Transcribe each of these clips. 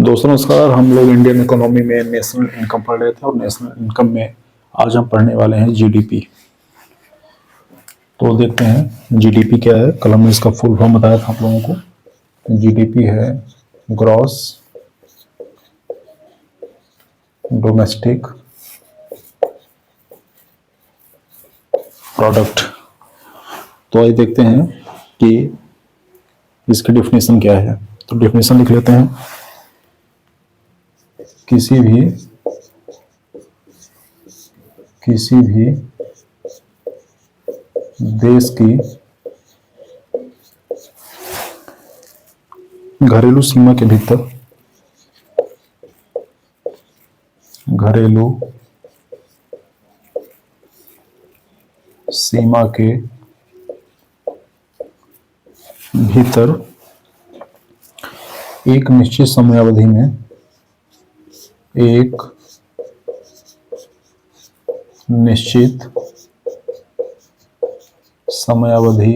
दोस्तों नमस्कार। हम लोग इंडियन इकोनॉमी में नेशनल इनकम पढ़ रहे थे और नेशनल इनकम में आज हम पढ़ने वाले हैं जीडीपी। तो देखते हैं जीडीपी क्या है। कल हमने इसका फुल फॉर्म बताया था आप लोगों को। जीडीपी है ग्रॉस डोमेस्टिक प्रोडक्ट। तो आइए देखते हैं कि इसकी डेफिनेशन क्या है। तो डेफिनेशन लिख लेते हैं। किसी भी देश की घरेलू सीमा के भीतर एक निश्चित समयावधि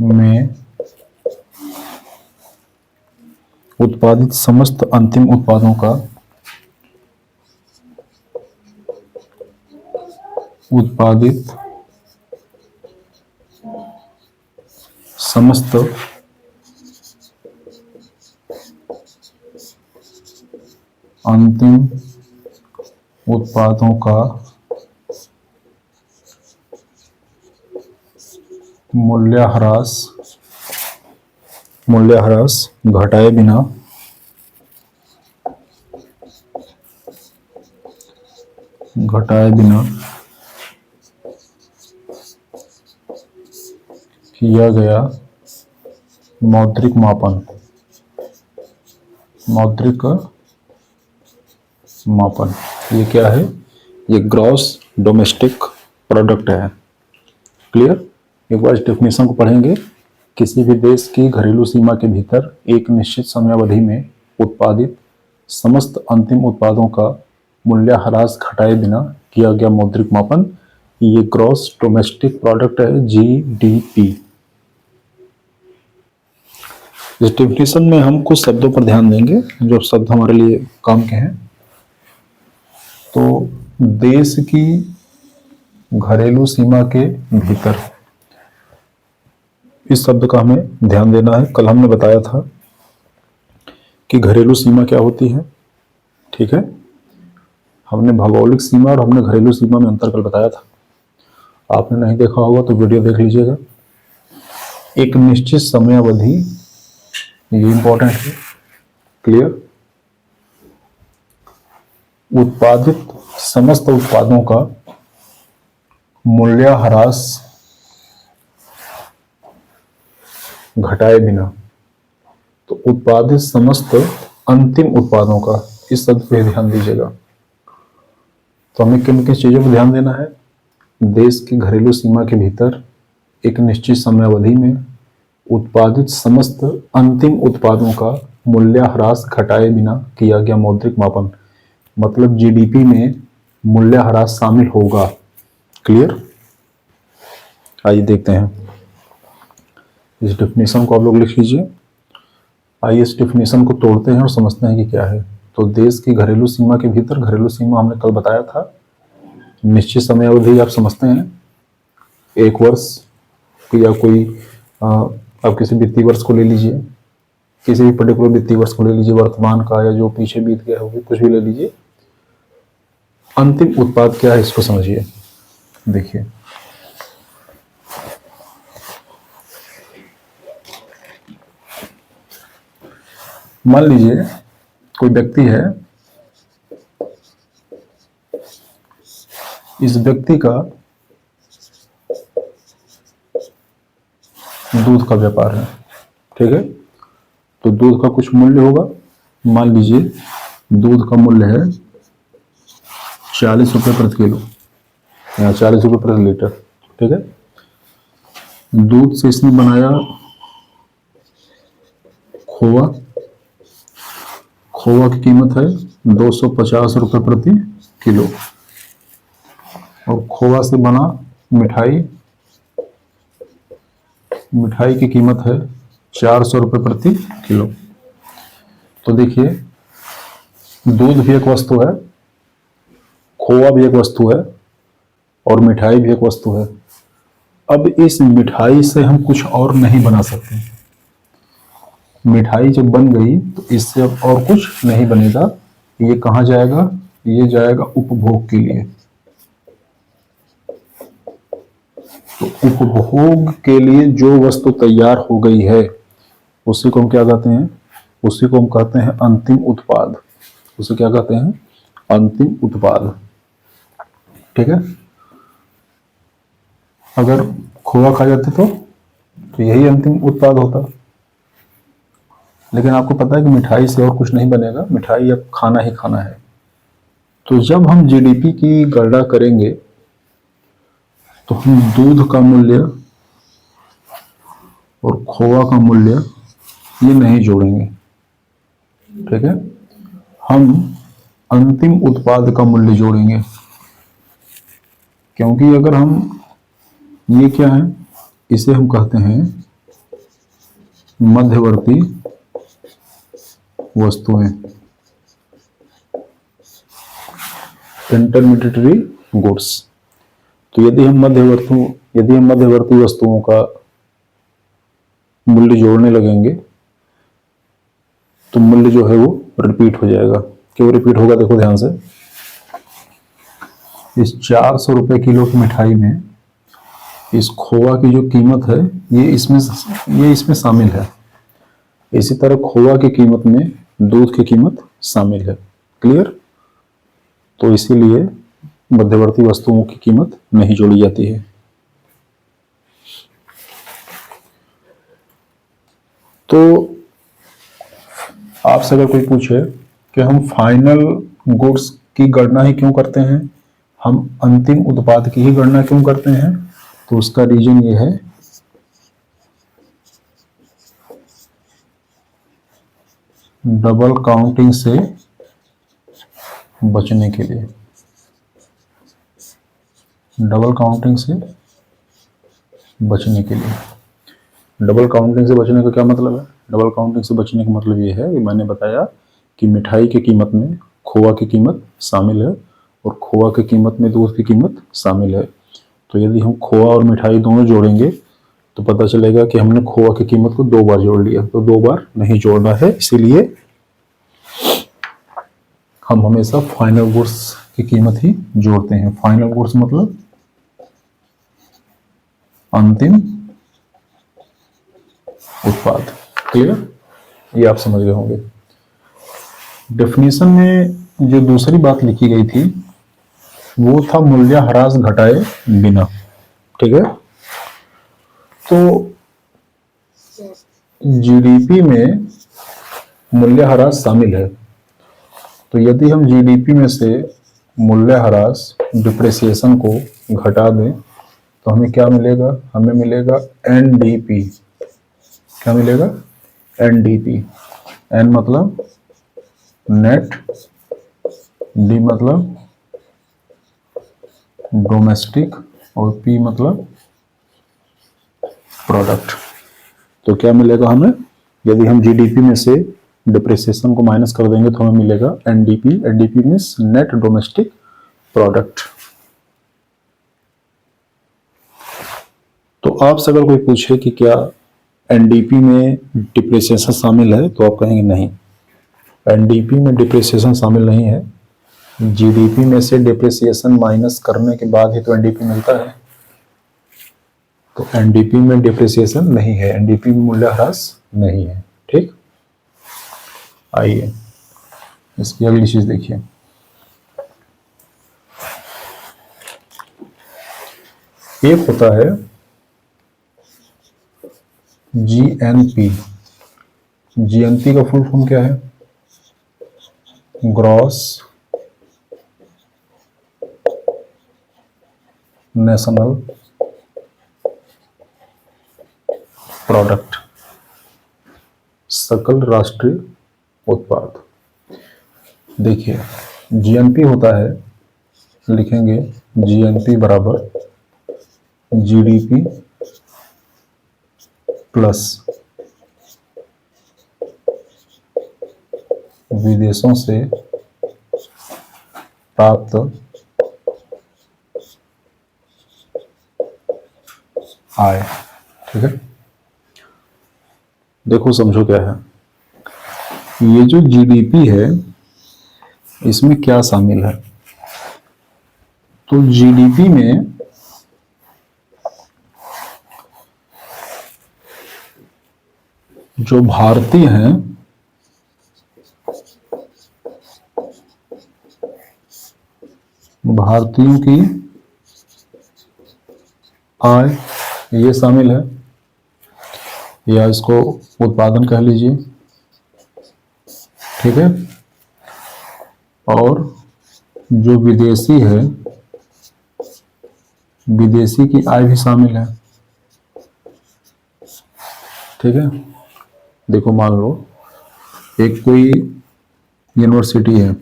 में उत्पादित समस्त अंतिम उत्पादों का मूल्यह्रास घटाए बिना किया गया मौद्रिक मापन। ये क्या है? ये ग्रॉस डोमेस्टिक प्रोडक्ट है। क्लियर? एक बार इस डेफिनेशन को पढ़ेंगे। किसी भी देश की घरेलू सीमा के भीतर एक निश्चित समयावधि में उत्पादित समस्त अंतिम उत्पादों का मूल्यह्रास घटाए बिना किया गया मौद्रिक मापन। ये ग्रॉस डोमेस्टिक प्रोडक्ट है, जीडीपी। इस डेफिनेशन में हम कुछ शब्दों पर ध्यान देंगे जो शब्द हमारे लिए काम के हैं। तो देश की घरेलू सीमा के भीतर, इस शब्द का हमें ध्यान देना है। कल हमने बताया था कि घरेलू सीमा क्या होती है। ठीक है, हमने भौगोलिक सीमा और हमने घरेलू सीमा में अंतर कल बताया था। आपने नहीं देखा होगा तो वीडियो देख लीजिएगा। एक निश्चित समयावधि, ये इंपॉर्टेंट है। क्लियर? उत्पादित समस्त उत्पादों का मूल्यह्रास घटाए बिना। तो उत्पादित समस्त अंतिम उत्पादों का, इस शब्द पे ध्यान दीजिएगा। तो हमें किन किन चीजों पर ध्यान देना है? देश की घरेलू सीमा के भीतर एक निश्चित समयावधि में उत्पादित समस्त अंतिम उत्पादों का मूल्यह्रास घटाए बिना किया गया मौद्रिक मापन। मतलब जीडीपी में मूल्यह्रास शामिल होगा। क्लियर? आइए देखते हैं। इस डेफिनेशन को आप लोग लिख लीजिए। आइए इस डेफिनेशन को तोड़ते हैं और समझते हैं कि क्या है। तो देश की घरेलू सीमा के भीतर, घरेलू सीमा हमने कल बताया था, निश्चित समयावधि आप समझते हैं, एक वर्ष या कोई आप किसी वित्तीय वर्ष को ले लीजिए, किसी भी पर्टिकुलर वित्तीय वर्ष को ले लीजिए, वर्तमान का या जो पीछे बीत गया होगा, कुछ भी ले लीजिए। अंतिम उत्पाद क्या है इसको समझिए। देखिए, मान लीजिए कोई व्यक्ति है, इस व्यक्ति का दूध का व्यापार है। ठीक है, तो दूध का कुछ मूल्य होगा। मान लीजिए दूध का मूल्य है 40 रुपये प्रति किलो या 40 रुपये प्रति लीटर। ठीक है, दूध से इसने बनाया खोआ। खोआ की कीमत है 250 रुपये प्रति किलो और खोआ से बना मिठाई, मिठाई की कीमत है 400 रुपये प्रति किलो। तो देखिए, दूध भी एक वस्तु है, खोआ भी एक वस्तु है, और मिठाई भी एक वस्तु है। अब इस मिठाई से हम कुछ और नहीं बना सकते। मिठाई जब बन गई तो इससे अब और कुछ नहीं बनेगा। ये कहाँ जाएगा? ये जाएगा उपभोग के लिए। तो उपभोग के लिए जो वस्तु तैयार हो गई है उसी को हम क्या कहते हैं? उसी को हम कहते हैं अंतिम उत्पाद। उसे क्या कहते हैं? अंतिम उत्पाद। ठीक है। अगर खोआ खा जाते तो यही अंतिम उत्पाद होता। लेकिन आपको पता है कि मिठाई से और कुछ नहीं बनेगा, मिठाई अब खाना ही खाना है। तो जब हम जीडीपी की गणना करेंगे तो हम दूध का मूल्य और खोआ का मूल्य ये नहीं जोड़ेंगे। ठीक है। हम अंतिम उत्पाद का मूल्य जोड़ेंगे, क्योंकि अगर हम, ये क्या है? इसे हम कहते हैं मध्यवर्ती वस्तुएं, इंटरमीडिएटरी गुड्स। तो यदि हम मध्यवर्ती वस्तुओं का मूल्य जोड़ने लगेंगे तो मूल्य जो है वो रिपीट हो जाएगा। क्यों रिपीट होगा? देखो ध्यान से, इस 400 रुपए किलो की मिठाई में इस खोआ की जो कीमत है ये इसमें शामिल है। इसी तरह खोआ की कीमत में दूध की कीमत शामिल है। क्लियर? तो इसीलिए मध्यवर्ती वस्तुओं की कीमत नहीं जोड़ी जाती है। तो आपसे अगर कोई पूछे कि हम फाइनल गुड्स की गणना ही क्यों करते हैं, हम अंतिम उत्पाद की ही गणना क्यों करते हैं, तो उसका रीजन ये है डबल काउंटिंग से बचने के लिए। डबल काउंटिंग से बचने के लिए। डबल काउंटिंग से बचने का क्या मतलब है? डबल काउंटिंग से बचने का मतलब ये है कि मैंने बताया कि मिठाई की कीमत में खोआ की कीमत शामिल है और खोआ की कीमत में दूध की कीमत शामिल है। तो यदि हम खोआ और मिठाई दोनों जोड़ेंगे तो पता चलेगा कि हमने खोआ की कीमत को 2 बार जोड़ लिया। तो 2 बार नहीं जोड़ना है, इसीलिए हम हमेशा फाइनल गुड्स की कीमत ही जोड़ते हैं। फाइनल गुड्स मतलब अंतिम उत्पाद। क्लियर? ये आप समझ गए होंगे। डेफिनेशन में जो दूसरी बात लिखी गई थी वो था मूल्यह्रास घटाए बिना। ठीक है। तो जीडीपी में मूल्यह्रास शामिल है। तो यदि हम जीडीपी में से मूल्यह्रास, डिप्रिसिएशन को घटा दें तो हमें क्या मिलेगा? हमें मिलेगा एनडीपी। क्या मिलेगा? एनडीपी। एन मतलब नेट, डी मतलब डोमेस्टिक और पी मतलब प्रोडक्ट। तो क्या मिलेगा हमें? यदि हम जीडीपी में से डिप्रिसिएशन को माइनस कर देंगे तो हमें मिलेगा NDP. NDP means net domestic product. तो आपसे अगर कोई पूछे कि क्या एनडीपी में डिप्रिसिएशन शामिल है, तो आप कहेंगे नहीं, एनडीपी में डिप्रिसिएशन शामिल नहीं है। जीडीपी में से डिप्रिसिएशन माइनस करने के बाद ही तो एनडीपी मिलता है। तो एनडीपी में डिप्रिसिएशन नहीं है, एनडीपी में मूल्यह्रास नहीं है। ठीक। आइए इसकी अगली चीज देखिए। एक होता है जीएनपी। जीएनपी का फुल फॉर्म क्या है? ग्रॉस नेशनल प्रोडक्ट, सकल राष्ट्रीय उत्पाद। देखिए, जीएनपी होता है, लिखेंगे जीएनपी बराबर जीडीपी प्लस विदेशों से प्राप्त आय। ठीक है, देखो समझो क्या है। ये जो जीडीपी है इसमें क्या शामिल है? तो जीडीपी में जो भारतीय हैं भारतीयों की आय ये शामिल है, या इसको उत्पादन कह लीजिए। ठीक है, और जो विदेशी है विदेशी की आय भी शामिल है। ठीक है, देखो मान लो एक कोई यूनिवर्सिटी है,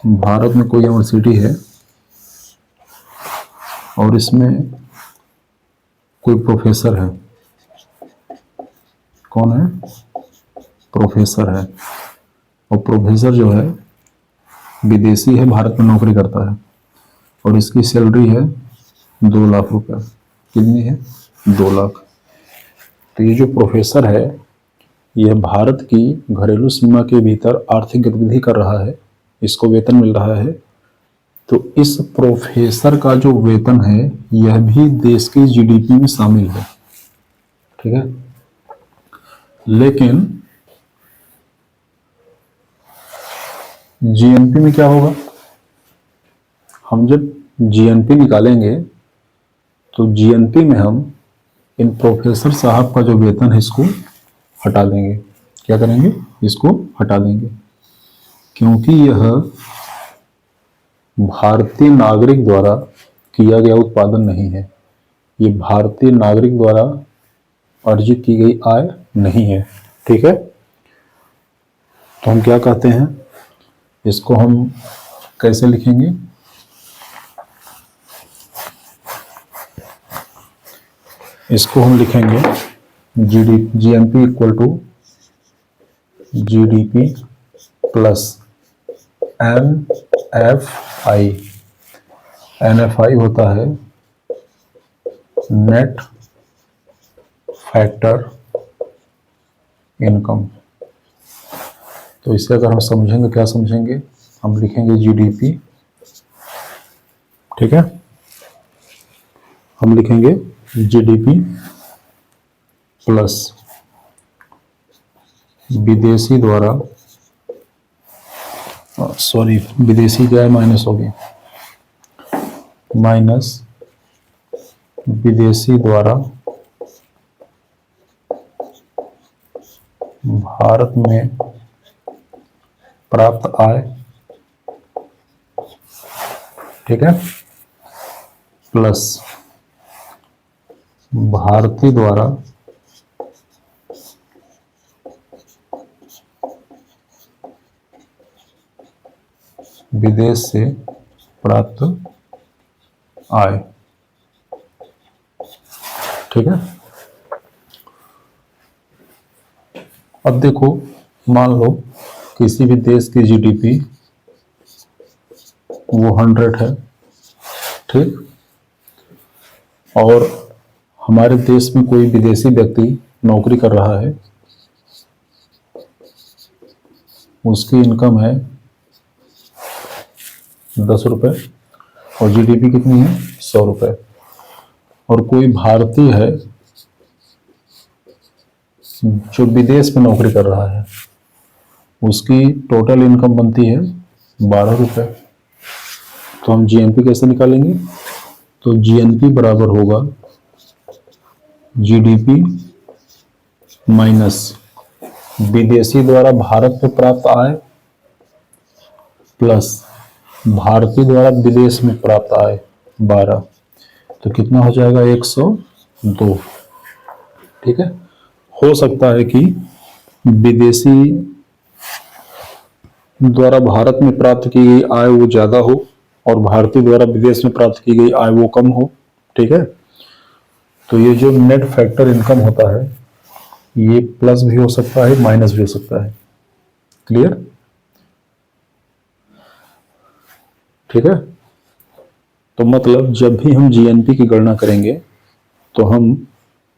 भारत में कोई यूनिवर्सिटी है और इसमें कोई प्रोफेसर है। कौन है? प्रोफेसर है, और प्रोफेसर जो है विदेशी है, भारत में नौकरी करता है और इसकी सैलरी है 2 लाख रुपए। कितनी है? 2 लाख। तो ये जो प्रोफेसर है यह भारत की घरेलू सीमा के भीतर आर्थिक गतिविधि कर रहा है, इसको वेतन मिल रहा है। तो इस प्रोफेसर का जो वेतन है यह भी देश की जीडीपी में शामिल है। ठीक है, लेकिन जीएनपी में क्या होगा? हम जब जीएनपी निकालेंगे तो जीएनपी में हम इन प्रोफेसर साहब का जो वेतन है इसको हटा देंगे। क्या करेंगे? इसको हटा देंगे, क्योंकि यह भारतीय नागरिक द्वारा किया गया उत्पादन नहीं है, ये भारतीय नागरिक द्वारा अर्जित की गई आय नहीं है। ठीक है, तो हम क्या कहते हैं, इसको हम कैसे लिखेंगे? इसको हम लिखेंगे GNP equal to GDP plus NFI. NFI होता है नेट फैक्टर इनकम। तो इसे अगर हम समझेंगे, क्या समझेंगे? हम लिखेंगे जीडीपी। ठीक है, हम लिखेंगे जीडीपी प्लस विदेशी द्वारा, सॉरी विदेशी क्या है, माइनस हो गया, माइनस विदेशी द्वारा भारत में प्राप्त आय। ठीक है, प्लस भारतीय द्वारा विदेश से प्राप्त आय। ठीक है, अब देखो मान लो किसी भी देश की जीडीपी वो 100 है। ठीक, और हमारे देश में कोई विदेशी व्यक्ति नौकरी कर रहा है, उसकी इनकम है 10 रुपए और जीडीपी कितनी है? 100 रुपए। और कोई भारतीय है जो विदेश में नौकरी कर रहा है, उसकी टोटल इनकम बनती है 12 रुपए। तो हम जीएनपी कैसे निकालेंगे? तो जीएनपी बराबर होगा जीडीपी माइनस विदेशी द्वारा भारत में प्राप्त आय प्लस भारतीय द्वारा विदेश में प्राप्त आय 12। तो कितना हो जाएगा? 102। ठीक है, हो सकता है कि विदेशी द्वारा भारत में प्राप्त की गई आय वो ज्यादा हो और भारतीय द्वारा विदेश में प्राप्त की गई आय वो कम हो। ठीक है, तो ये जो नेट फैक्टर इनकम होता है ये प्लस भी हो सकता है, माइनस भी हो सकता है। क्लियर? ठीक है। तो मतलब जब भी हम जीएनपी की गणना करेंगे तो हम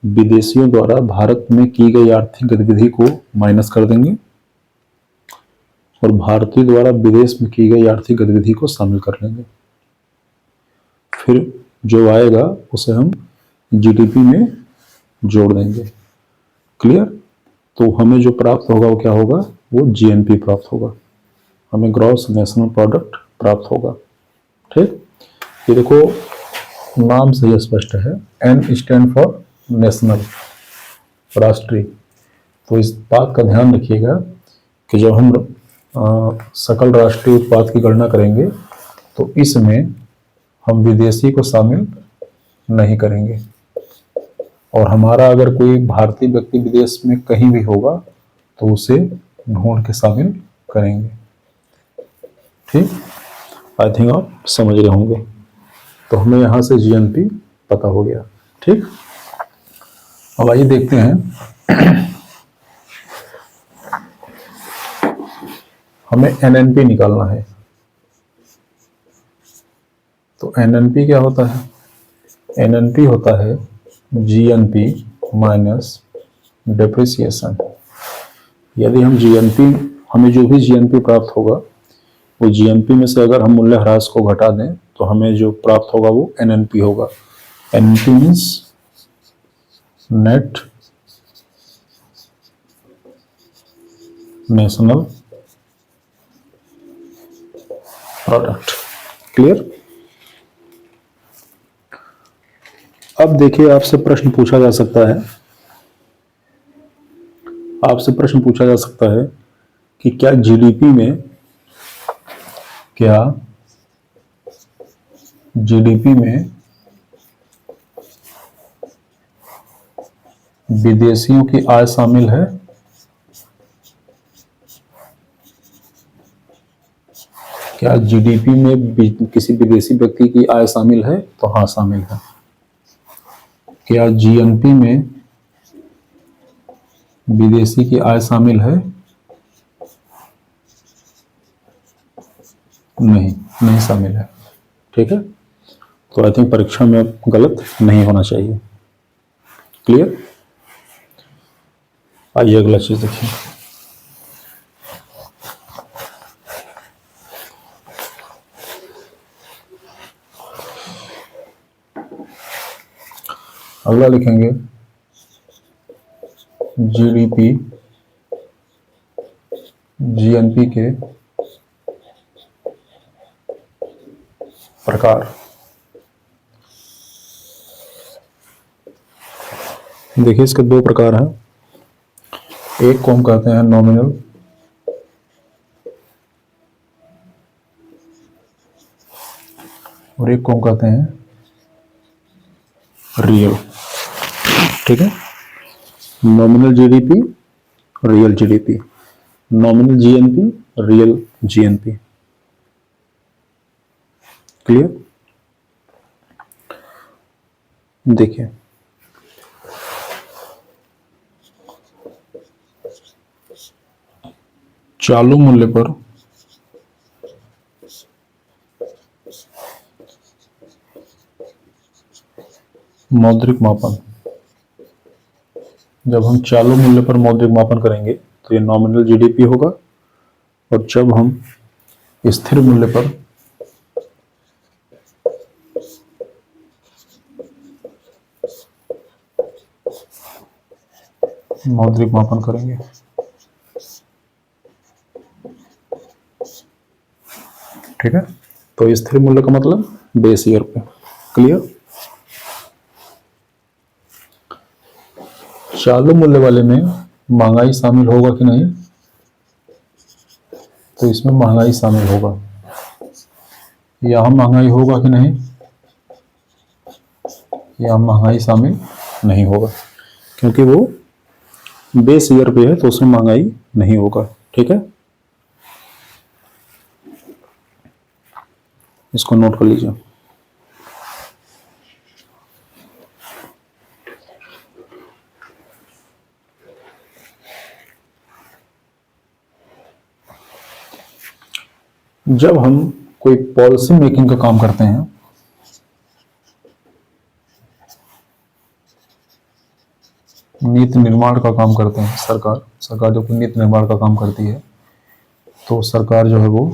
विदेशियों द्वारा भारत में की गई आर्थिक गतिविधि को माइनस कर देंगे और भारतीय द्वारा विदेश में की गई आर्थिक गतिविधि को शामिल कर लेंगे। फिर जो आएगा उसे हम जीडीपी में जोड़ देंगे। क्लियर? तो हमें जो प्राप्त होगा वो क्या होगा? वो जीएनपी प्राप्त होगा, हमें ग्रॉस नेशनल प्रोडक्ट प्राप्त होगा। ठीक? ये देखो, नाम से ही स्पष्ट है, एन स्टैंड फॉर नेशनल, राष्ट्रीय। तो इस बात का ध्यान रखिएगा कि जब हम सकल राष्ट्रीय उत्पाद की गणना करेंगे तो इसमें हम विदेशी को शामिल नहीं करेंगे, और हमारा अगर कोई भारतीय व्यक्ति विदेश में कहीं भी होगा तो उसे ढूंढ के शामिल करेंगे। ठीक? आई थिंक आप समझ रहे होंगे। तो हमें यहाँ से जीएनपी पता हो गया। ठीक? अब आइए देखते हैं, हमें एनएनपी निकालना है। तो एनएनपी क्या होता है? एनएनपी होता है जीएनपी माइनस डेप्रिसिएशन। यदि हम जीएनपी, हमें जो भी जीएनपी प्राप्त होगा वो जीएनपी में से अगर हम मूल्यह्रास को घटा दें तो हमें जो प्राप्त होगा वो एनएनपी होगा। NNP means net national product. Clear? अब देखिए, आपसे प्रश्न पूछा जा सकता है, आपसे प्रश्न पूछा जा सकता है कि क्या जीडीपी में, क्या जीडीपी में विदेशियों की आय शामिल है? क्या जीडीपी में किसी विदेशी व्यक्ति की आय शामिल है? तो हाँ, शामिल है। क्या जीएनपी में विदेशी की आय शामिल है? नहीं, नहीं शामिल है। ठीक है? तो आई थिंक परीक्षा में गलत नहीं होना चाहिए। क्लियर? आइए अगला चीज देखिए। अगला लिखेंगे जीडीपी जीएनपी के प्रकार। देखिए, इसके दो प्रकार हैं। एक को हम कहते हैं नॉमिनल, और एक को हम कहते हैं रियल। ठीक है? Nominal GDP, real GDP, nominal GNP, real GNP. Clear? देखिए, चालू मूल्य पर मौद्रिक मापन, जब हम चालू मूल्य पर मौद्रिक मापन करेंगे तो ये नॉमिनल जीडीपी होगा, और जब हम स्थिर मूल्य पर मौद्रिक मापन करेंगे, ठीक है, तो स्थिर मूल्य का मतलब बेस ईयर पे। क्लियर? चालू मूल्य वाले में महंगाई शामिल होगा कि नहीं? तो इसमें महंगाई शामिल होगा। यहां महंगाई होगा कि नहीं? यहां महंगाई शामिल नहीं होगा, क्योंकि वो बेस ईयर पे है तो उसमें महंगाई नहीं होगा। ठीक है? इसको नोट कर लीजिए। जब हम कोई पॉलिसी मेकिंग का काम करते हैं, नीति निर्माण का काम करते हैं, सरकार जब कोई नीति निर्माण का काम करती है तो सरकार जो है वो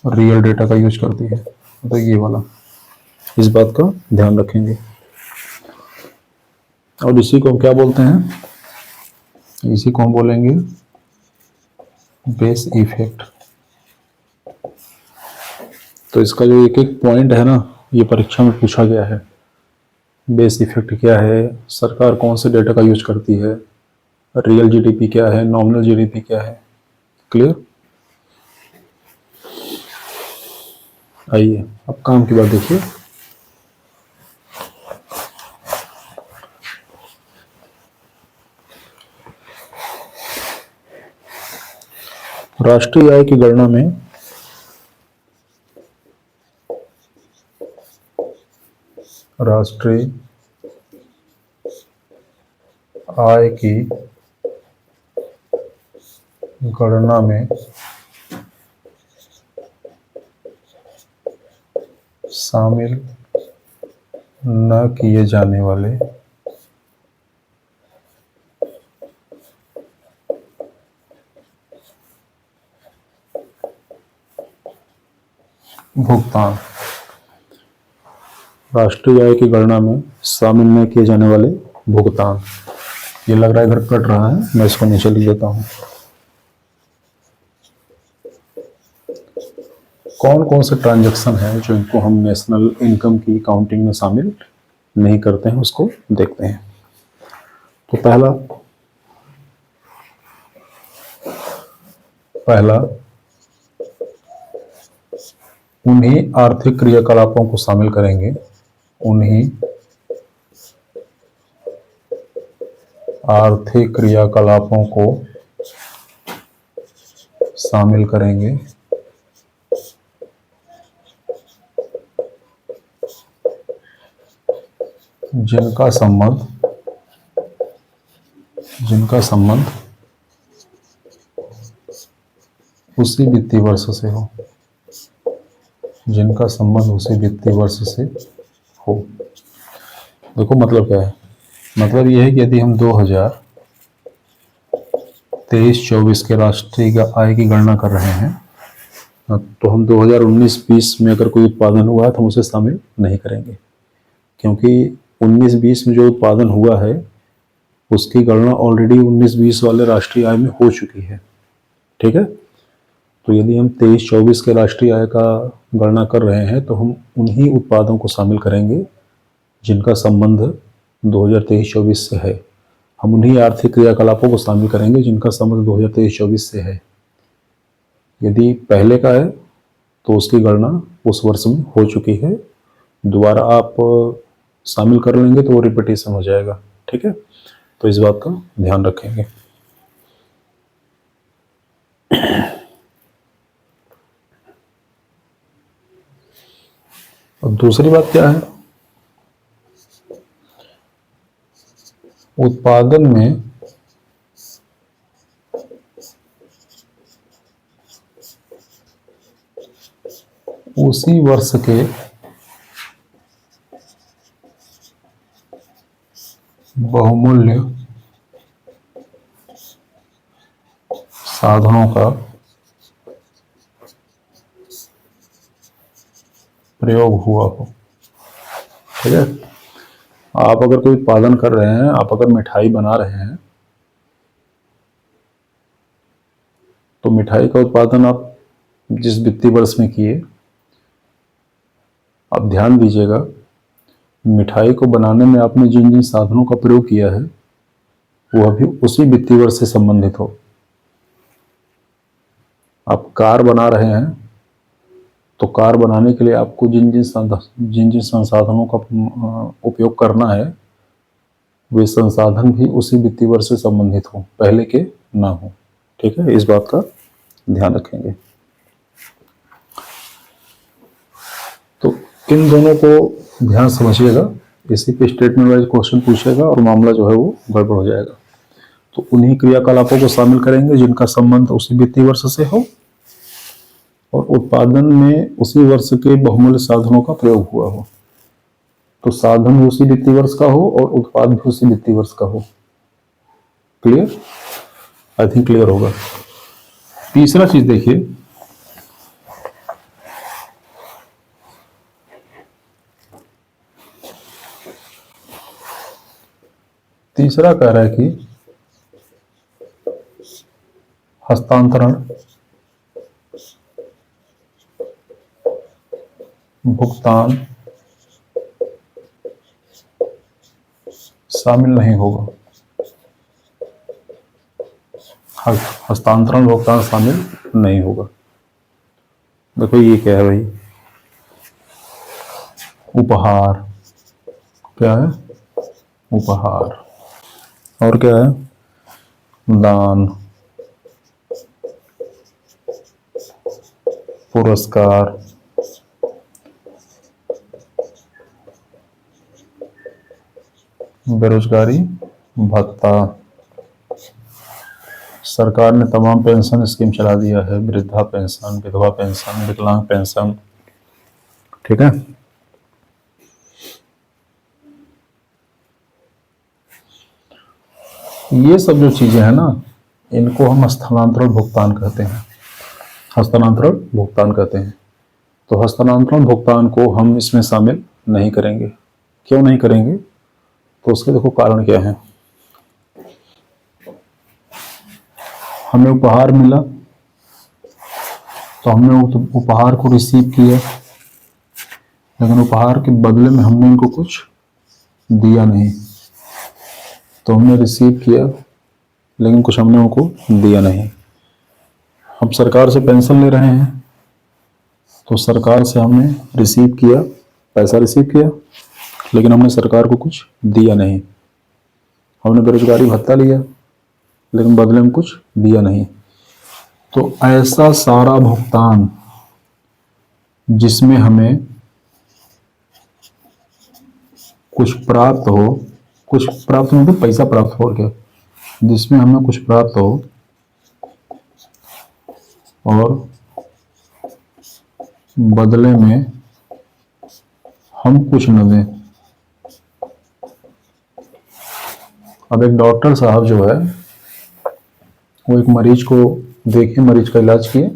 रियल डेटा का यूज करती है। तो ये वाला, इस बात का ध्यान रखेंगे। और इसी को हम क्या बोलते हैं? इसी को हम बोलेंगे बेस इफेक्ट। तो इसका जो एक एक पॉइंट है ना, ये परीक्षा में पूछा गया है। बेस इफेक्ट क्या है, सरकार कौन से डेटा का यूज करती है, रियल जीडीपी क्या है, नॉमिनल जीडीपी क्या है। क्लियर? आइए अब काम की बात देखिए। राष्ट्रीय आय की गणना में राष्ट्रीय आय की गणना में शामिल न किए जाने वाले भुगतान, राष्ट्रीय आय की गणना में शामिल न किए जाने वाले भुगतान। ये लग रहा है इधर कट रहा है, मैं इसको नीचे लिख देता हूं। कौन कौन से ट्रांजैक्शन है जो इनको हम नेशनल इनकम की काउंटिंग में शामिल नहीं करते हैं, उसको देखते हैं। तो पहला उन्हीं आर्थिक क्रियाकलापों को शामिल करेंगे, उन्हीं आर्थिक क्रियाकलापों को शामिल करेंगे जिनका संबंध उसी वित्तीय वर्ष से हो, जिनका संबंध उसी वित्तीय वर्ष से हो। देखो मतलब क्या है, मतलब यह है कि यदि हम 2023-24 के राष्ट्रीय आय की गणना कर रहे हैं तो हम 2019-20 में अगर कोई उत्पादन हुआ है तो हम उसे शामिल नहीं करेंगे, क्योंकि 19-20 में जो उत्पादन हुआ है उसकी गणना ऑलरेडी 19-20 वाले राष्ट्रीय आय में हो चुकी है। ठीक है? तो यदि हम 23-24 के राष्ट्रीय आय का गणना कर रहे हैं तो हम उन्हीं उत्पादों को शामिल करेंगे जिनका संबंध 2023-24 से है। हम उन्हीं आर्थिक क्रियाकलापों को शामिल करेंगे जिनका संबंध 2023-24 से है। यदि पहले का है तो उसकी गणना उस वर्ष में हो चुकी है, दोबारा आप शामिल कर लेंगे तो वो रिपीटेशन हो जाएगा। ठीक है? तो इस बात का ध्यान रखेंगे। और दूसरी बात क्या है, उत्पादन में उसी वर्ष के बहुमूल्य साधनों का प्रयोग हुआ हो। ठीक है? आप अगर कोई उत्पादन कर रहे हैं, आप अगर मिठाई बना रहे हैं तो मिठाई का उत्पादन आप जिस वित्तीय वर्ष में किए, आप ध्यान दीजिएगा मिठाई को बनाने में आपने जिन जिन साधनों का प्रयोग किया है वह भी उसी वित्तीय वर्ष से संबंधित हो। आप कार बना रहे हैं तो कार बनाने के लिए आपको जिन जिन संसाधनों का उपयोग करना है वे संसाधन भी उसी वित्तीय वर्ष से संबंधित हो, पहले के ना हो। ठीक है? इस बात का ध्यान रखेंगे। तो इन दोनों को ध्यान समझिएगा, इसी पे स्टेटमेंट वाइज क्वेश्चन पूछेगा और मामला जो है वो गड़बड़ हो जाएगा। तो उन्हीं क्रियाकलापों को शामिल करेंगे जिनका संबंध उसी वित्तीय वर्ष से हो, और उत्पादन में उसी वर्ष के बहुमूल्य साधनों का प्रयोग हुआ हो। तो साधन भी उसी वित्तीय वर्ष का हो और उत्पाद भी उसी वित्तीय वर्ष का हो। क्लियर? आई थिंक क्लियर होगा। तीसरा चीज देखिए, तीसरा कह रहा है कि हस्तांतरण, भुगतान शामिल नहीं होगा। हस्तांतरण भुगतान शामिल नहीं होगा। देखो ये क्या है भाई, उपहार। क्या है? उपहार। और क्या है? दान, पुरस्कार, बेरोजगारी भत्ता। सरकार ने तमाम पेंशन स्कीम चला दिया है, वृद्धा पेंशन, विधवा पेंशन, विकलांग पेंशन। ठीक है। ये सब जो चीजें हैं ना, इनको हम हस्तांतरण भुगतान कहते हैं। हस्तांतरण भुगतान कहते हैं। तो हस्तांतरण भुगतान को हम इसमें शामिल नहीं करेंगे। क्यों नहीं करेंगे? तो उसके देखो कारण क्या है। हमें उपहार मिला तो हमने उपहार को रिसीव किया, लेकिन उपहार के बदले में हमने इनको कुछ दिया नहीं। तो हमने रिसीव किया लेकिन कुछ हमने उनको दिया नहीं। हम सरकार से पेंशन ले रहे हैं, तो सरकार से हमने रिसीव किया, पैसा रिसीव किया, लेकिन हमने सरकार को कुछ दिया नहीं। हमने बेरोजगारी भत्ता लिया लेकिन बदले में कुछ दिया नहीं। तो ऐसा सारा भुगतान जिसमें हमें कुछ प्राप्त हो, कुछ प्राप्त हो तो पैसा प्राप्त हो, क्या, जिसमें हमें कुछ प्राप्त हो और बदले में हम कुछ न दें। अब एक डॉक्टर साहब जो है वो एक मरीज को देखे, मरीज का इलाज किए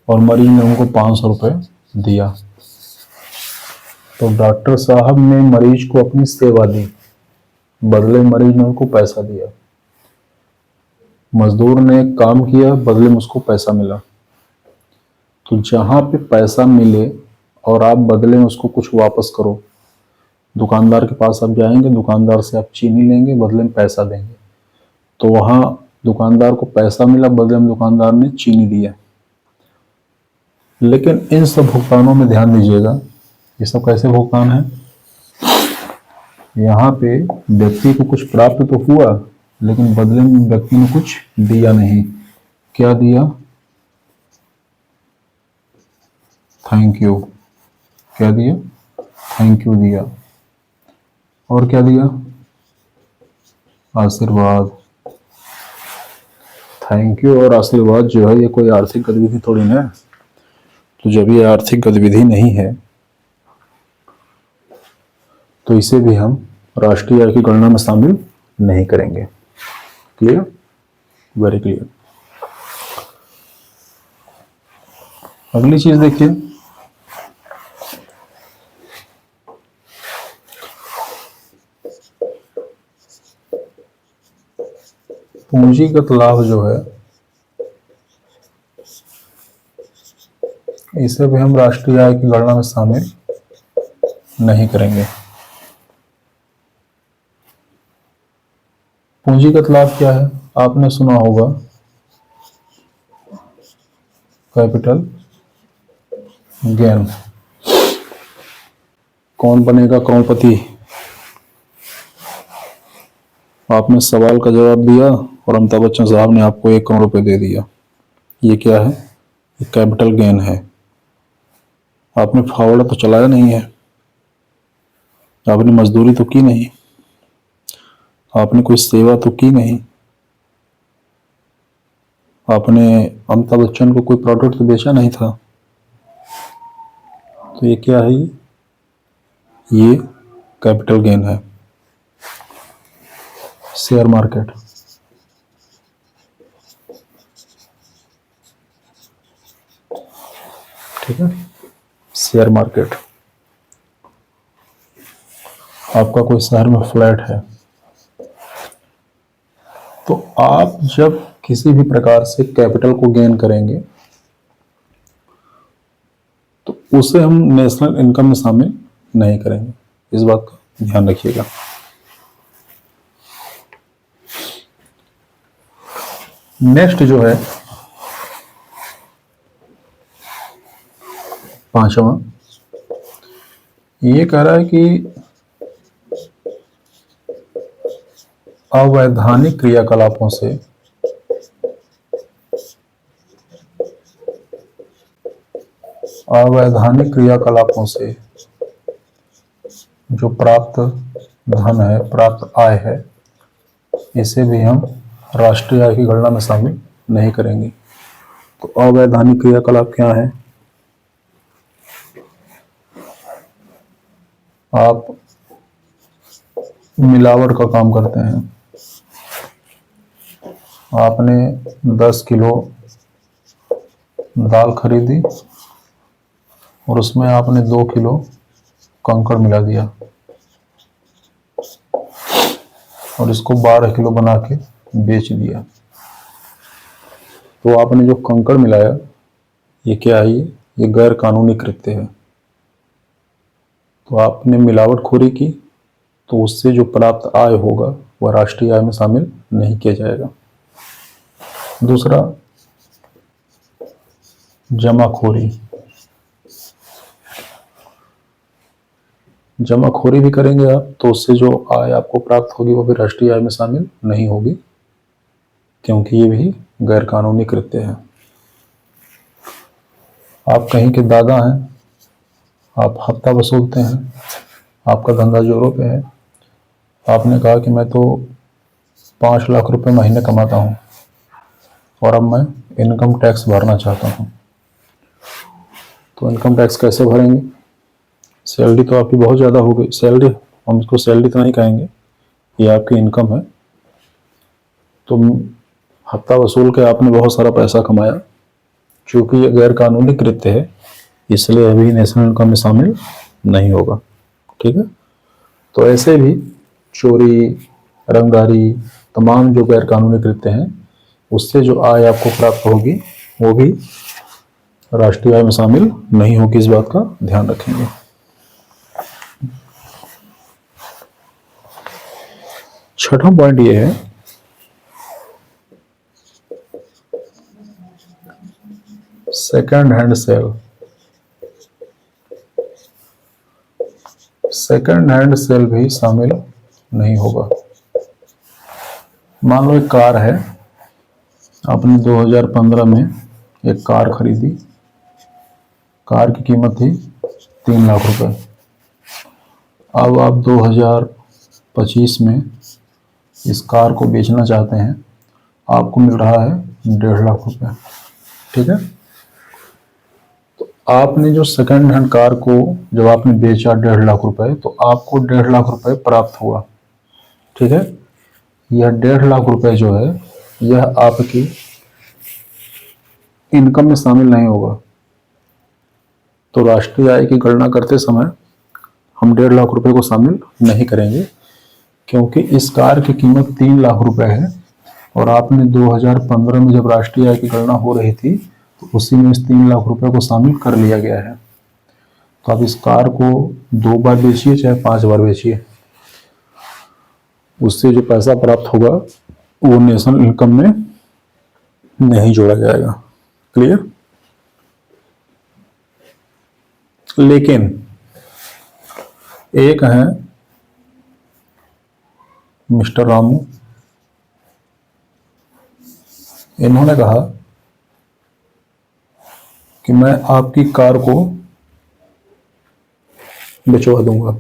और मरीज ने उनको 500 रुपये दिया। तो डॉक्टर साहब ने मरीज को अपनी सेवा दी, बदले में मरीज ने उनको पैसा दिया। मजदूर ने काम किया, बदले में उसको पैसा मिला। तो जहां पे पैसा मिले और आप बदले में उसको कुछ वापस करो, दुकानदार के पास आप जाएंगे, दुकानदार से आप चीनी लेंगे, बदले में पैसा देंगे। तो वहां दुकानदार को पैसा मिला, बदले में दुकानदार ने चीनी दिया। लेकिन इन सब भुगतानों में ध्यान दीजिएगा, ये सब कैसे भुगतान है। यहाँ पे व्यक्ति को कुछ प्राप्त तो हुआ, लेकिन बदले में व्यक्ति ने कुछ दिया नहीं। क्या दिया? Thank you. क्या दिया? थैंक यू दिया। और क्या दिया? आशीर्वाद। थैंक यू और आशीर्वाद जो है ये कोई आर्थिक गतिविधि थोड़ी ना है। तो जब ये आर्थिक गतिविधि नहीं है तो इसे भी हम राष्ट्रीय आय की गणना में शामिल नहीं करेंगे। क्लियर? Very clear. अगली चीज देखिए, पूंजीगत लाभ जो है इसे भी हम राष्ट्रीय आय की गणना में शामिल नहीं करेंगे। पूंजीगत लाभ क्या है? आपने सुना होगा कैपिटल गेन। कौन बनेगा करोड़पति? आपने सवाल का जवाब दिया और अमिताभ बच्चन साहब ने आपको 1 करोड़ रुपए दे दिया। ये क्या है? ये कैपिटल गेन है। आपने फावड़ा तो चलाया नहीं है, आपने मजदूरी तो की नहीं, आपने कोई सेवा तो की नहीं, आपने अमिताभ बच्चन को कोई प्रोडक्ट तो बेचा नहीं था, तो ये क्या है? ये कैपिटल गेन है। शेयर मार्केट, ठीक है, शेयर मार्केट। आपका कोई शहर में फ्लैट है, तो आप जब किसी भी प्रकार से कैपिटल को गेन करेंगे तो उसे हम नेशनल इनकम में शामिल नहीं करेंगे। इस बात का ध्यान रखिएगा। नेक्स्ट जो है 5वां, ये कह रहा है कि अवैधानिक क्रियाकलापों से जो प्राप्त धन है, प्राप्त आय है, इसे भी हम राष्ट्रीय आय की गणना में शामिल नहीं करेंगे। तो अवैधानिक क्रियाकलाप क्या है? आप मिलावट का काम करते हैं। आपने 10 किलो दाल खरीदी और उसमें आपने 2 किलो कंकड़ मिला दिया और इसको 12 किलो बना के बेच दिया। तो आपने जो कंकड़ मिलाया, ये क्या है? ये गैर कानूनी कृत्य है। तो आपने मिलावटखोरी की, तो उससे जो प्राप्त आय होगा वह राष्ट्रीय आय में शामिल नहीं किया जाएगा। दूसरा, जमाखोरी। जमाखोरी भी करेंगे आप, तो उससे जो आय आपको प्राप्त होगी वो भी राष्ट्रीय आय में शामिल नहीं होगी, क्योंकि ये भी गैर कानूनी कृत्य है। आप कहीं के दादा हैं, आप हफ्ता वसूलते हैं, आपका धंधा जोरों पे है, आपने कहा कि मैं तो 5 लाख रुपए महीने कमाता हूँ और अब मैं इनकम टैक्स भरना चाहता हूँ। तो इनकम टैक्स कैसे भरेंगे? सैलरी तो आपकी बहुत ज़्यादा हो गई। सैलरी, हम इसको सैलरी तो नहीं कहेंगे, ये आपकी इनकम है। तो हफ्ता वसूल के आपने बहुत सारा पैसा कमाया, चूँकि ये गैर कानूनी कृत्य है, इसलिए अभी नेशनल इनकम में शामिल नहीं होगा। ठीक है। तो ऐसे भी चोरी, रंगदारी, तमाम जो गैर कानूनी कृत्य हैं, उससे जो आय आपको प्राप्त होगी वो भी राष्ट्रीय आय में शामिल नहीं होगी। इस बात का ध्यान रखेंगे। छठा पॉइंट ये है, second hand sale. Second hand sale भी शामिल नहीं होगा। मान लो एक कार है, आपने 2015 में एक कार खरीदी, कार की कीमत थी 3 लाख रुपए। अब आप 2025 में इस कार को बेचना चाहते हैं, आपको मिल रहा है 1.5 लाख रुपए। ठीक है। तो आपने जो सेकंड हैंड कार को जब आपने बेचा 1.5 लाख रुपए, तो आपको 1.5 लाख रुपए प्राप्त हुआ। ठीक है। यह 1.5 लाख रुपए जो है, यह आपकी इनकम में शामिल नहीं होगा। तो राष्ट्रीय आय की गणना करते समय हम 1.5 लाख रुपए को शामिल नहीं करेंगे, क्योंकि इस कार की कीमत 3 लाख रुपए है और आपने 2015 में जब राष्ट्रीय आय की गणना हो रही थी तो उसी में इस 3 लाख रुपए को शामिल कर लिया गया है। तो आप इस कार को 2 बार बेचिए चाहे 5 बार बेचिए, उससे जो पैसा प्राप्त होगा वो नेशनल इनकम में नहीं जोड़ा जाएगा। क्लियर? लेकिन एक है मिस्टर रामू, इन्होंने कहा कि मैं आपकी कार को बेचवा दूंगा,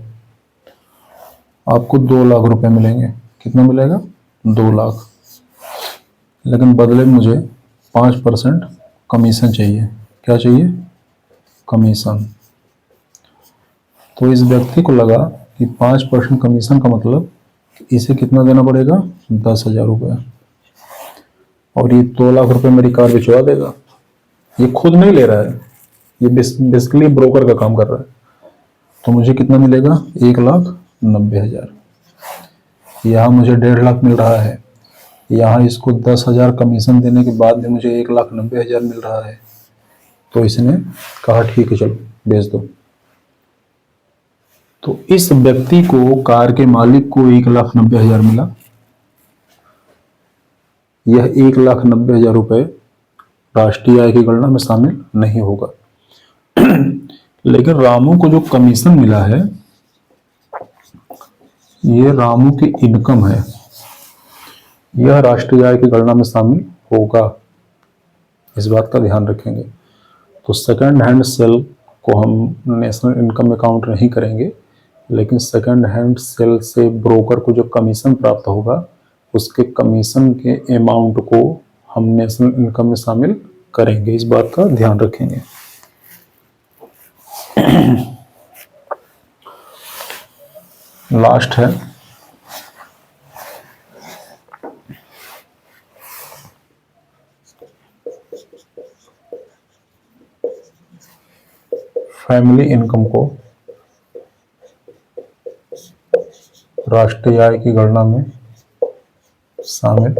आपको 2 लाख रुपए मिलेंगे। कितना मिलेगा? 2 लाख। लेकिन बदले में मुझे 5% कमीशन चाहिए। क्या चाहिए? कमीशन। तो इस व्यक्ति को लगा कि 5% कमीशन का मतलब इसे कितना देना पड़ेगा, 10,000 रुपये, और ये 2 लाख रुपए मेरी कार भिजवा देगा। ये खुद नहीं ले रहा है, ये बेसिकली ब्रोकर का काम कर रहा है। तो मुझे कितना मिलेगा, 1,90,000। यहाँ मुझे 1.5 लाख मिल रहा है, यहाँ इसको 10,000 कमीशन देने के बाद भी मुझे 1,90,000 मिल रहा है। तो इसने कहा ठीक है चलो भेज दो। तो इस व्यक्ति को, कार के मालिक को 1,90,000 मिला। यह 1,90,000 रुपये राष्ट्रीय आय की गणना में शामिल नहीं होगा। लेकिन रामू को जो कमीशन मिला है, ये रामू की इनकम है, यह राष्ट्रीय आय की गणना में शामिल होगा। इस बात का ध्यान रखेंगे। तो सेकंड हैंड सेल को हम नेशनल इनकम में काउंट नहीं करेंगे, लेकिन सेकंड हैंड सेल से ब्रोकर को जो कमीशन प्राप्त होगा, उसके कमीशन के अमाउंट को हम नेशनल इनकम में शामिल करेंगे। इस बात का ध्यान रखेंगे। लास्ट है फैमिली इनकम को राष्ट्रीय आय की गणना में शामिल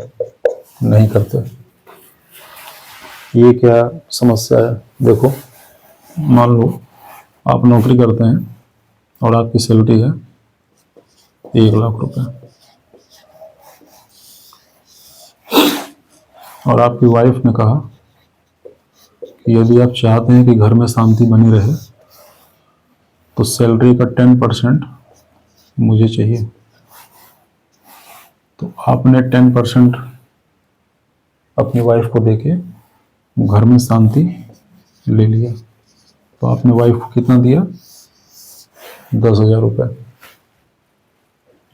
नहीं करते। ये क्या समस्या है? देखो, मान लो आप नौकरी करते हैं और आपकी सैलरी है 1,00,000 रुपए, और आपकी वाइफ ने कहा कि यदि आप चाहते हैं कि घर में शांति बनी रहे तो सैलरी का 10% मुझे चाहिए। तो आपने 10% अपनी वाइफ को देके घर में शांति ले लिया। तो आपने वाइफ को कितना दिया, 10,000 रुपये।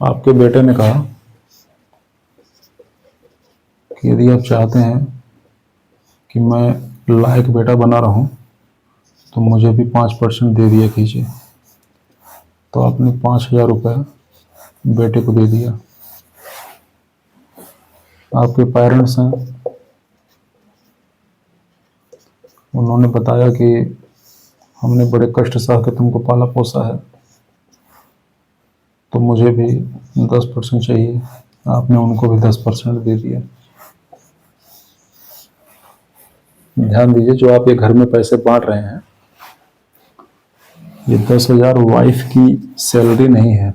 आपके बेटे ने कहा कि यदि आप चाहते हैं कि मैं लायक बेटा बना रहूं तो मुझे भी 5% दे दिया कीजिए। तो आपने 5,000 रुपये बेटे को दे दिया। आपके पेरेंट्स हैं, उन्होंने बताया कि हमने बड़े कष्ट सह के तुमको पाला पोसा है, तो मुझे भी 10% चाहिए। आपने उनको भी 10% दे दिया। ध्यान दीजिए, जो आप ये घर में पैसे बांट रहे हैं, ये 10,000 वाइफ की सैलरी नहीं है,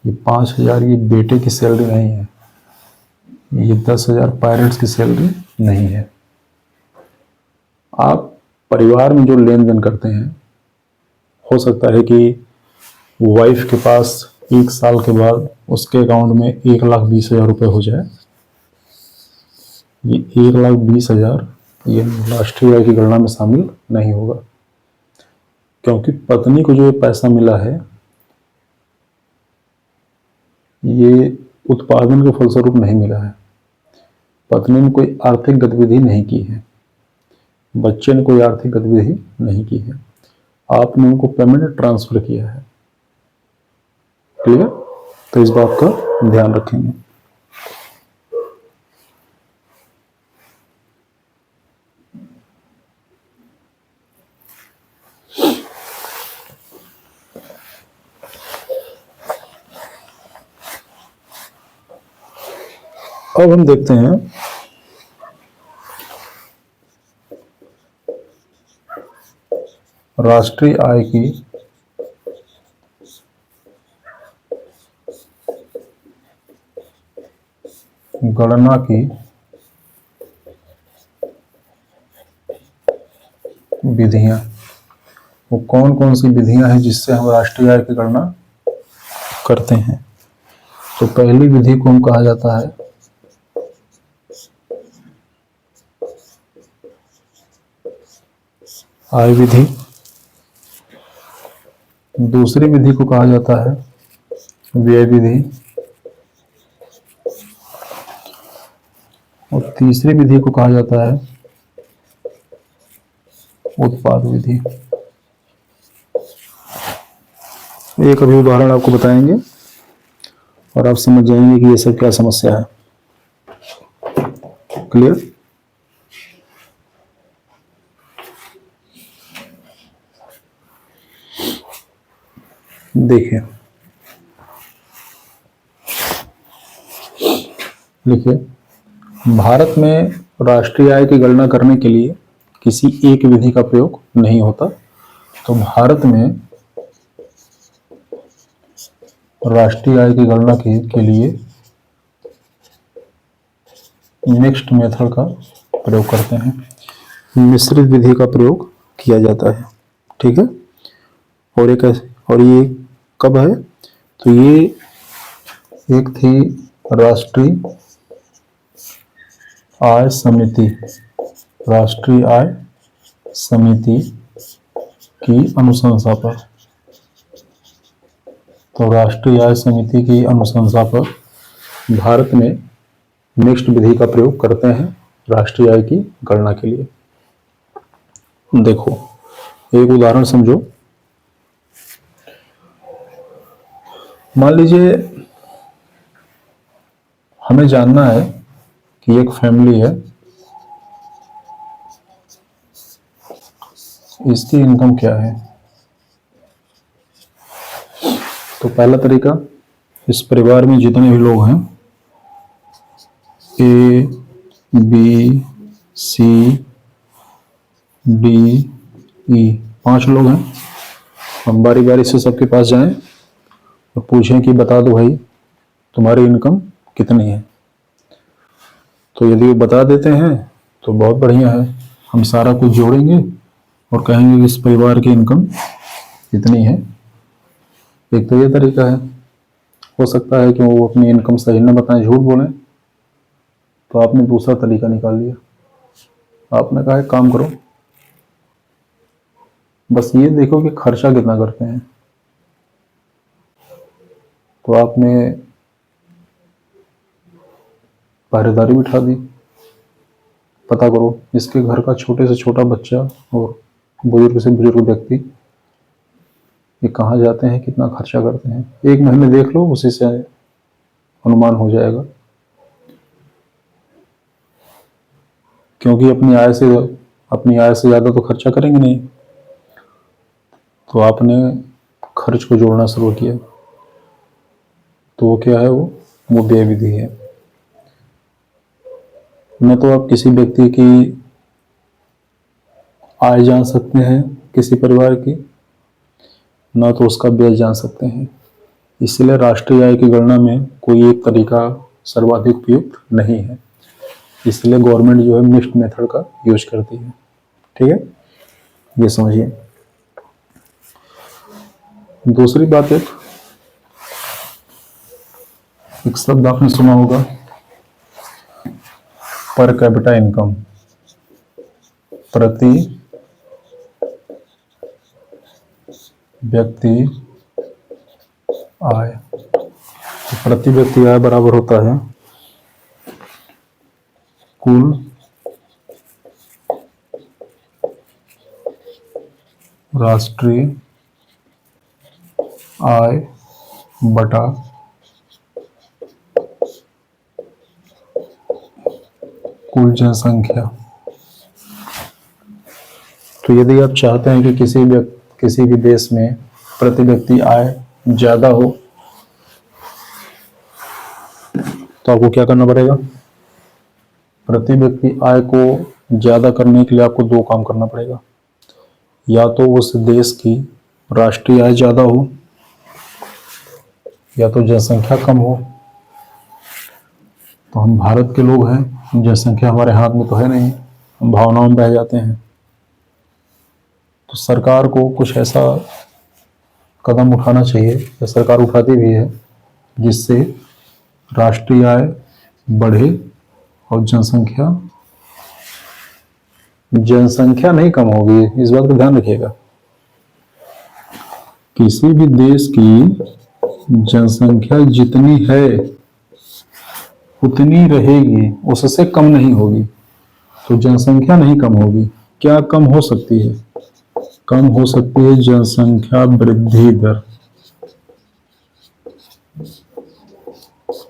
ये 5,000 ये बेटे की सैलरी नहीं है, ये 10,000 पेरेंट्स की सैलरी नहीं है। आप परिवार में जो लेन देन करते हैं, हो सकता है कि वाइफ के पास 1 साल के बाद उसके अकाउंट में 1,20,000 रुपये हो जाए। ये 1,20,000 ये राष्ट्रीय आय की गणना में शामिल नहीं होगा, क्योंकि पत्नी को जो पैसा मिला है ये उत्पादन के फलस्वरूप नहीं मिला है। पत्नी ने कोई आर्थिक गतिविधि नहीं की है, बच्चे ने कोई आर्थिक गतिविधि नहीं की है, आपने उनको पेमेंट ट्रांसफर किया है। क्लियर? तो इस बात का ध्यान रखेंगे। अब हम देखते हैं राष्ट्रीय आय की गणना की विधियां। वो कौन कौन सी विधियां हैं जिससे हम राष्ट्रीय आय की गणना करते हैं? तो पहली विधि को हम कहा जाता है आय विधि। दूसरी विधि को कहा जाता है व्यय विधि, और तीसरी विधि को कहा जाता है उत्पाद विधि। एक अभी उदाहरण आपको बताएंगे और आप समझ जाएंगे कि ये सब क्या समस्या है। क्लियर? देखिए, देखिए, भारत में राष्ट्रीय आय की गणना करने के लिए किसी एक विधि का प्रयोग नहीं होता। तो भारत में राष्ट्रीय आय की गणना के लिए मिक्स्ड मेथड का प्रयोग करते हैं, मिश्रित विधि का प्रयोग किया जाता है। ठीक है? और ये कब है? तो ये एक थी राष्ट्रीय आय समिति, राष्ट्रीय आय समिति की अनुशंसा पर। तो राष्ट्रीय आय समिति की अनुशंसा पर भारत में मिक्स्ड विधि का प्रयोग करते हैं राष्ट्रीय आय की गणना के लिए। देखो, एक उदाहरण समझो। मान लीजिए हमें जानना है कि एक फैमिली है, इसकी इनकम क्या है। तो पहला तरीका, इस परिवार में जितने भी लोग हैं, A B C D E, 5 लोग हैं। हम बारी बारी से सबके पास जाएं और पूछें कि बता दो भाई तुम्हारी इनकम कितनी है। तो यदि वो बता देते हैं तो बहुत बढ़िया है, हम सारा कुछ जोड़ेंगे और कहेंगे कि इस परिवार की इनकम कितनी है। एक तो ये तरीका है। हो सकता है कि वो अपनी इनकम सही न बताएं, झूठ बोलें, तो आपने दूसरा तरीका निकाल लिया। आपने कहा एक काम करो, बस ये देखो कि खर्चा कितना करते हैं। तो आपने पहरेदारी बिठा दी, पता करो इसके घर का छोटे से छोटा बच्चा और बुजुर्ग से बुजुर्ग व्यक्ति ये कहाँ जाते हैं, कितना खर्चा करते हैं। 1 महीने देख लो, उसी से अनुमान हो जाएगा। क्योंकि अपनी आय से ज़्यादा तो खर्चा करेंगे नहीं। तो आपने खर्च को जोड़ना शुरू किया। तो वो क्या है? वो व्यय विधि है। न तो आप किसी व्यक्ति की आय जान सकते हैं किसी परिवार की, न तो उसका व्यय जान सकते हैं। इसलिए राष्ट्रीय आय की गणना में कोई एक तरीका सर्वाधिक उपयुक्त नहीं है। इसलिए गवर्नमेंट जो है मिक्स्ड मेथड का यूज करती है। ठीक है? ये समझिए। दूसरी बात, एक शब्द आपने सुना होगा, पर कैपिटा इनकम, प्रति व्यक्ति आय। तो प्रति व्यक्ति आय बराबर होता है कुल राष्ट्रीय आय बटा कुल जनसंख्या। तो यदि आप चाहते हैं कि किसी भी देश में प्रति व्यक्ति आय ज्यादा हो, तो आपको क्या करना पड़ेगा? प्रति व्यक्ति आय को ज्यादा करने के लिए आपको 2 काम करना पड़ेगा। या तो उस देश की राष्ट्रीय आय ज्यादा हो, या तो जनसंख्या कम हो। तो हम भारत के लोग हैं, जनसंख्या हमारे हाथ में तो है नहीं, हम भावनाओं में बह जाते हैं। तो सरकार को कुछ ऐसा कदम उठाना चाहिए, या सरकार उठाती भी है, जिससे राष्ट्रीय आय बढ़े और जनसंख्या नहीं कम होगी। इस बात का ध्यान रखिएगा। किसी भी देश की जनसंख्या जितनी है उतनी रहेगी, उससे कम नहीं होगी। तो जनसंख्या नहीं कम होगी। क्या कम हो सकती है? कम हो सकती है जनसंख्या वृद्धि दर।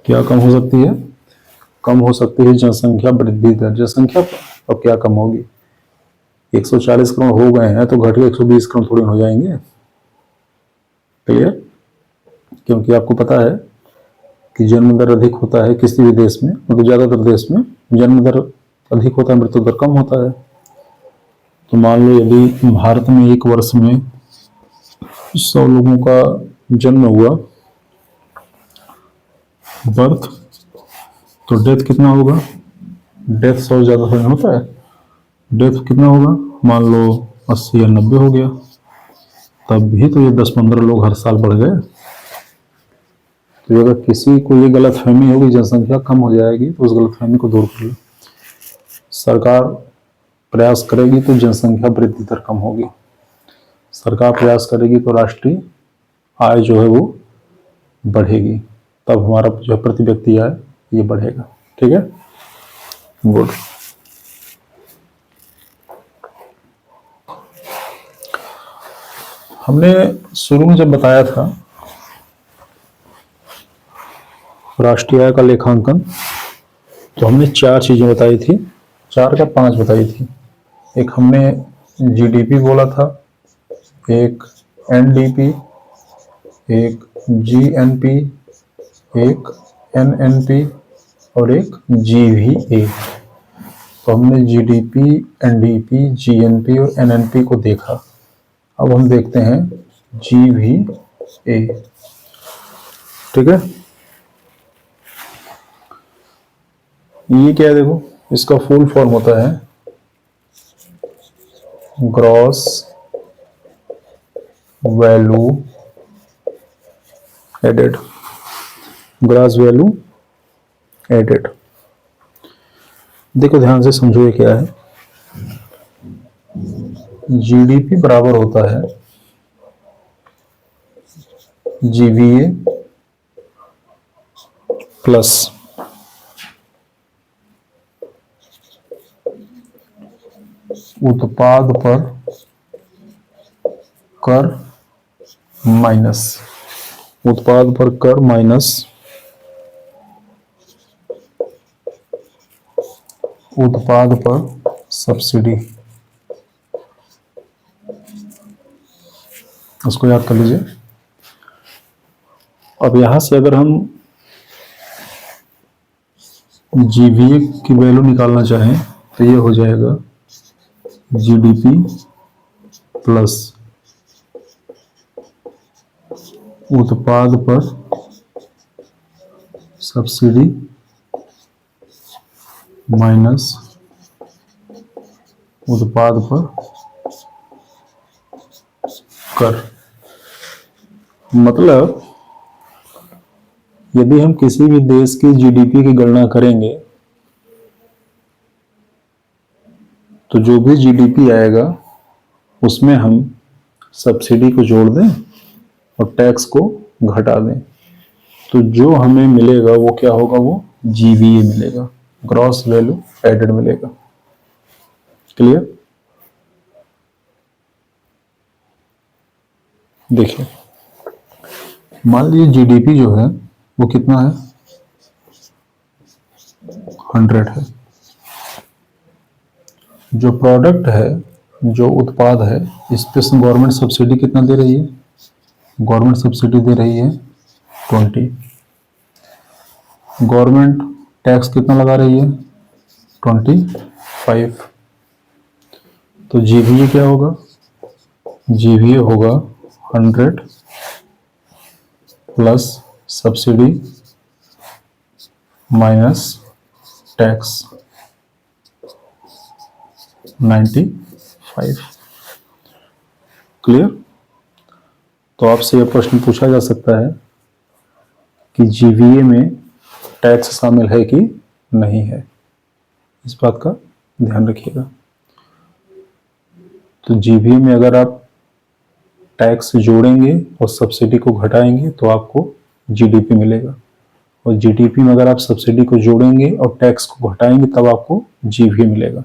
क्या कम हो सकती है? कम हो सकती है जनसंख्या वृद्धि दर। जनसंख्या अब क्या कम होगी? 140 करोड़ हो गए हैं तो घट के 120 करोड़ थोड़ी हो जाएंगे। क्लियर? क्योंकि आपको पता है कि जन्म दर अधिक होता है किसी भी देश में, मतलब ज्यादातर देश में जन्म दर अधिक होता है, मृत्यु दर कम होता है। तो मान लो यदि भारत में एक वर्ष में 100 लोगों का जन्म हुआ, बर्थ, तो डेथ कितना होगा? डेथ 100 ज्यादा से होता है, डेथ कितना होगा? मान लो 80 या 90 हो गया, तब भी तो ये 10-15 लोग हर साल बढ़ गए। तो अगर किसी को ये गलतफहमी होगी जनसंख्या कम हो जाएगी, तो उस गलतफहमी को दूर कर लो। सरकार प्रयास करेगी तो जनसंख्या वृद्धि दर कम होगी। सरकार प्रयास करेगी तो राष्ट्रीय आय जो है वो बढ़ेगी, तब हमारा जो प्रति व्यक्ति आय ये बढ़ेगा। ठीक है, गुड। हमने शुरू में जब बताया था राष्ट्रीय आय का लेखांकन, तो हमने 4 चीजें बताई थी, 4 का 5 बताई थी। एक हमने जीडीपी बोला था, एक एनडीपी, एक जीएनपी, एक एनएनपी और एक जीवीए। तो हमने जीडीपी, एनडीपी, जीएनपी और एनएनपी को देखा। अब हम देखते हैं जीवीए। ठीक है, ये क्या है? देखो, इसका फुल फॉर्म होता है gross value added. Gross value added. देखो ध्यान से समझो ये क्या है। जीडीपी बराबर होता है जीवीए प्लस उत्पाद पर कर माइनस उत्पाद पर कर माइनस उत्पाद पर सब्सिडी। उसको याद कर लीजिए। अब यहां से अगर हम जीवीए की वैल्यू निकालना चाहें तो ये हो जाएगा जीडीपी प्लस उत्पाद पर सब्सिडी माइनस उत्पाद पर कर। मतलब यदि हम किसी भी देश की जीडीपी की गणना करेंगे तो जो भी जीडीपी आएगा उसमें हम सब्सिडी को जोड़ दें और टैक्स को घटा दें, तो जो हमें मिलेगा वो क्या होगा? वो जीवीए मिलेगा, ग्रॉस वैल्यू एडेड मिलेगा। क्लियर? देखिए, मान लीजिए जीडीपी जो है वो कितना है? 100 है। जो प्रोडक्ट है, जो उत्पाद है, इस पे गवर्नमेंट सब्सिडी कितना दे रही है? गवर्नमेंट सब्सिडी दे रही है 20। गवर्नमेंट टैक्स कितना लगा रही है? 25। तो जीवीए क्या होगा? जीवीए होगा 100 plus subsidy minus tax 95। Clear? तो आपसे यह प्रश्न पूछा जा सकता है कि जीवीए में टैक्स शामिल है कि नहीं है। इस बात का ध्यान रखिएगा। तो जीवीए में अगर आप टैक्स जोड़ेंगे और सब्सिडी को घटाएंगे तो आपको जीडीपी मिलेगा, और जीडीपी में अगर आप सब्सिडी को जोड़ेंगे और टैक्स को घटाएंगे तब आपको जीवीए मिलेगा।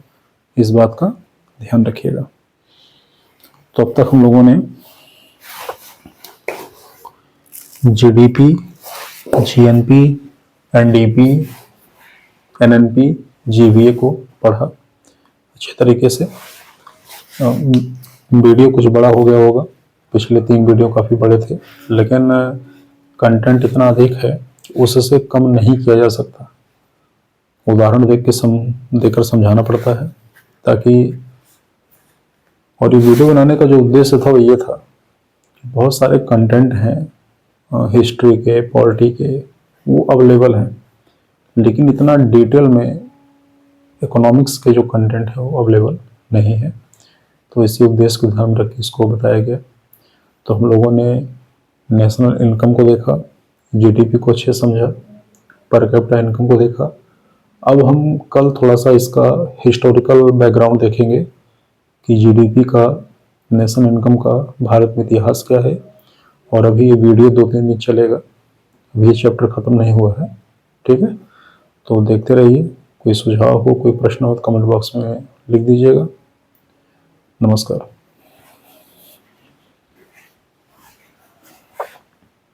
इस बात का ध्यान रखिएगा। तो अब तक हम लोगों ने GDP, GNP, NDP, NNP, GVA को पढ़ा अच्छे तरीके से। वीडियो कुछ बड़ा हो गया होगा, पिछले 3 वीडियो काफ़ी बड़े थे, लेकिन कंटेंट इतना अधिक है कि उससे कम नहीं किया जा सकता। उदाहरण देकर समझाना पड़ता है ताकि, और ये वीडियो बनाने का जो उद्देश्य था वो ये था कि बहुत सारे कंटेंट हैं हिस्ट्री के, पॉलिटी के, वो अवेलेबल हैं, लेकिन इतना डिटेल में इकोनॉमिक्स के जो कंटेंट है वो अवेलेबल नहीं है। तो इसी उद्देश्य को ध्यान रख के इसको बताया गया। तो हम लोगों ने नेशनल इनकम को देखा, जीडीपी को अच्छे समझा, पर कैपिटा इनकम को देखा। अब हम कल थोड़ा सा इसका हिस्टोरिकल बैकग्राउंड देखेंगे कि जीडीपी का, नेशनल इनकम का भारत में इतिहास क्या है। और अभी ये वीडियो 2-3 दिन चलेगा, अभी ये चैप्टर ख़त्म नहीं हुआ है, ठीक है। तो देखते रहिए। कोई सुझाव हो, कोई प्रश्न हो तो कमेंट बॉक्स में लिख दीजिएगा। नमस्कार।